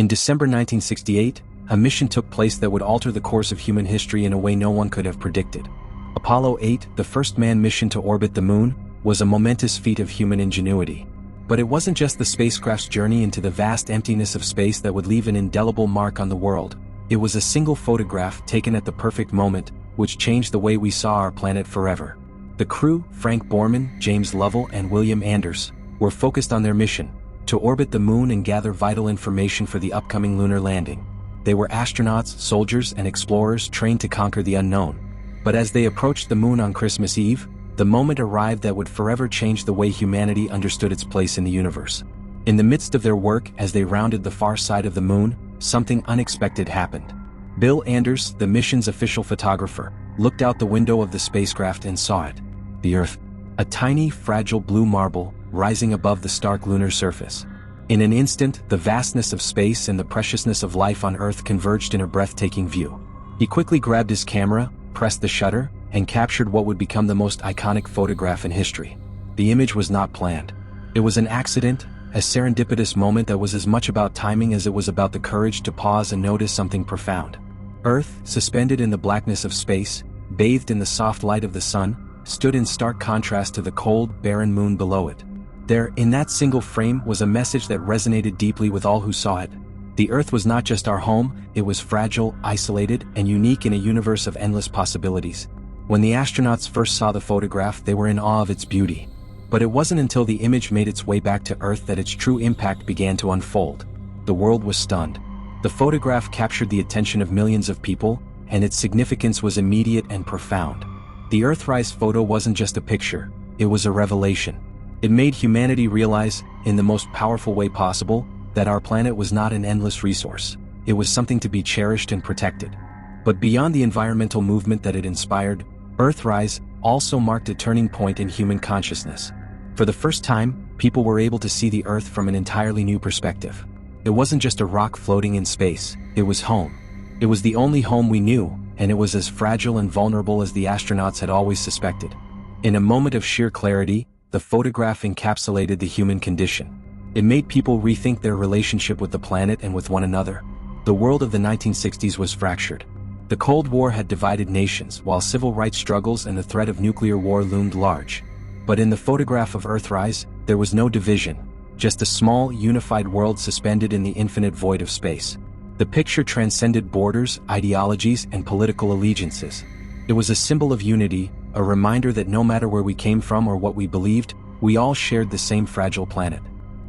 In December 1968, a mission took place that would alter the course of human history in a way no one could have predicted. Apollo 8, the first manned mission to orbit the moon, was a momentous feat of human ingenuity. But it wasn't just the spacecraft's journey into the vast emptiness of space that would leave an indelible mark on the world. It was a single photograph taken at the perfect moment, which changed the way we saw our planet forever. The crew, Frank Borman, James Lovell, and William Anders, were focused on their mission, to orbit the moon and gather vital information for the upcoming lunar landing. They were astronauts, soldiers, and explorers trained to conquer the unknown. But as they approached the moon on Christmas Eve, the moment arrived that would forever change the way humanity understood its place in the universe. In the midst of their work, as they rounded the far side of the moon, something unexpected happened. Bill Anders, the mission's official photographer, looked out the window of the spacecraft and saw it. The Earth. A tiny, fragile blue marble, rising above the stark lunar surface. In an instant, the vastness of space and the preciousness of life on Earth converged in a breathtaking view. He quickly grabbed his camera, pressed the shutter, and captured what would become the most iconic photograph in history. The image was not planned. It was an accident, a serendipitous moment that was as much about timing as it was about the courage to pause and notice something profound. Earth, suspended in the blackness of space, bathed in the soft light of the sun, stood in stark contrast to the cold, barren moon below it. There, in that single frame, was a message that resonated deeply with all who saw it. The Earth was not just our home, it was fragile, isolated, and unique in a universe of endless possibilities. When the astronauts first saw the photograph, they were in awe of its beauty. But it wasn't until the image made its way back to Earth that its true impact began to unfold. The world was stunned. The photograph captured the attention of millions of people, and its significance was immediate and profound. The Earthrise photo wasn't just a picture, it was a revelation. It made humanity realize, in the most powerful way possible, that our planet was not an endless resource. It was something to be cherished and protected. But beyond the environmental movement that it inspired, Earthrise also marked a turning point in human consciousness. For the first time, people were able to see the Earth from an entirely new perspective. It wasn't just a rock floating in space, it was home. It was the only home we knew, and it was as fragile and vulnerable as the astronauts had always suspected. In a moment of sheer clarity, the photograph encapsulated the human condition. It made people rethink their relationship with the planet and with one another. The world of the 1960s was fractured. The Cold War had divided nations, while civil rights struggles and the threat of nuclear war loomed large. But in the photograph of Earthrise, there was no division, just a small, unified world suspended in the infinite void of space. The picture transcended borders, ideologies, and political allegiances. It was a symbol of unity, a reminder that no matter where we came from or what we believed, we all shared the same fragile planet.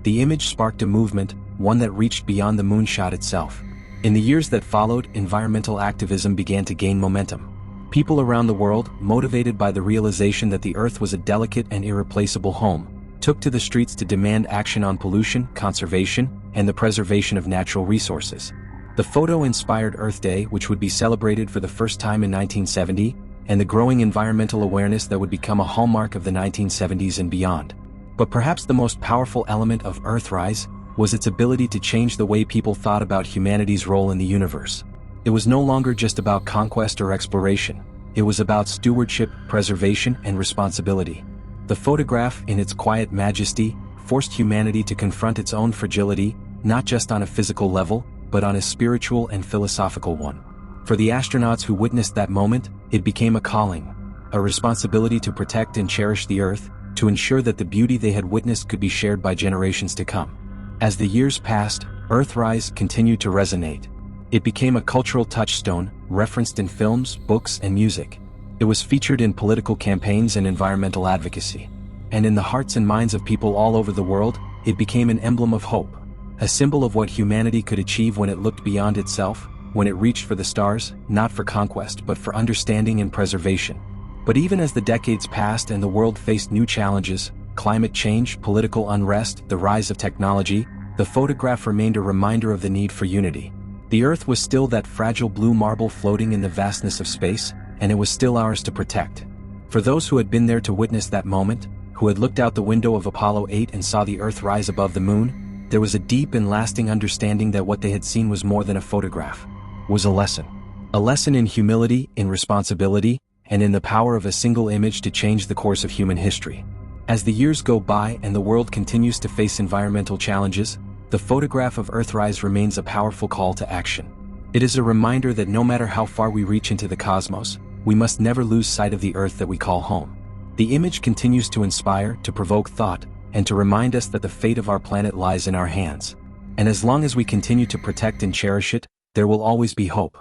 The image sparked a movement, one that reached beyond the moonshot itself. In the years that followed, environmental activism began to gain momentum. People around the world, motivated by the realization that the Earth was a delicate and irreplaceable home, took to the streets to demand action on pollution, conservation, and the preservation of natural resources. The photo inspired Earth Day, which would be celebrated for the first time in 1970, and the growing environmental awareness that would become a hallmark of the 1970s and beyond. But perhaps the most powerful element of Earthrise was its ability to change the way people thought about humanity's role in the universe. It was no longer just about conquest or exploration. It was about stewardship, preservation, and responsibility. The photograph, in its quiet majesty, forced humanity to confront its own fragility, not just on a physical level, but on a spiritual and philosophical one. For the astronauts who witnessed that moment, it became a calling, a responsibility to protect and cherish the Earth, to ensure that the beauty they had witnessed could be shared by generations to come. As the years passed, Earthrise continued to resonate. It became a cultural touchstone, referenced in films, books, and music. It was featured in political campaigns and environmental advocacy. And in the hearts and minds of people all over the world, it became an emblem of hope, a symbol of what humanity could achieve when it looked beyond itself, when it reached for the stars, not for conquest but for understanding and preservation. But even as the decades passed and the world faced new challenges, climate change, political unrest, the rise of technology, the photograph remained a reminder of the need for unity. The Earth was still that fragile blue marble floating in the vastness of space, and it was still ours to protect. For those who had been there to witness that moment, who had looked out the window of Apollo 8 and saw the Earth rise above the moon, there was a deep and lasting understanding that what they had seen was more than a photograph, was a lesson. A lesson in humility, in responsibility, and in the power of a single image to change the course of human history. As the years go by and the world continues to face environmental challenges, the photograph of Earthrise remains a powerful call to action. It is a reminder that no matter how far we reach into the cosmos, we must never lose sight of the Earth that we call home. The image continues to inspire, to provoke thought, and to remind us that the fate of our planet lies in our hands. And as long as we continue to protect and cherish it, there will always be hope.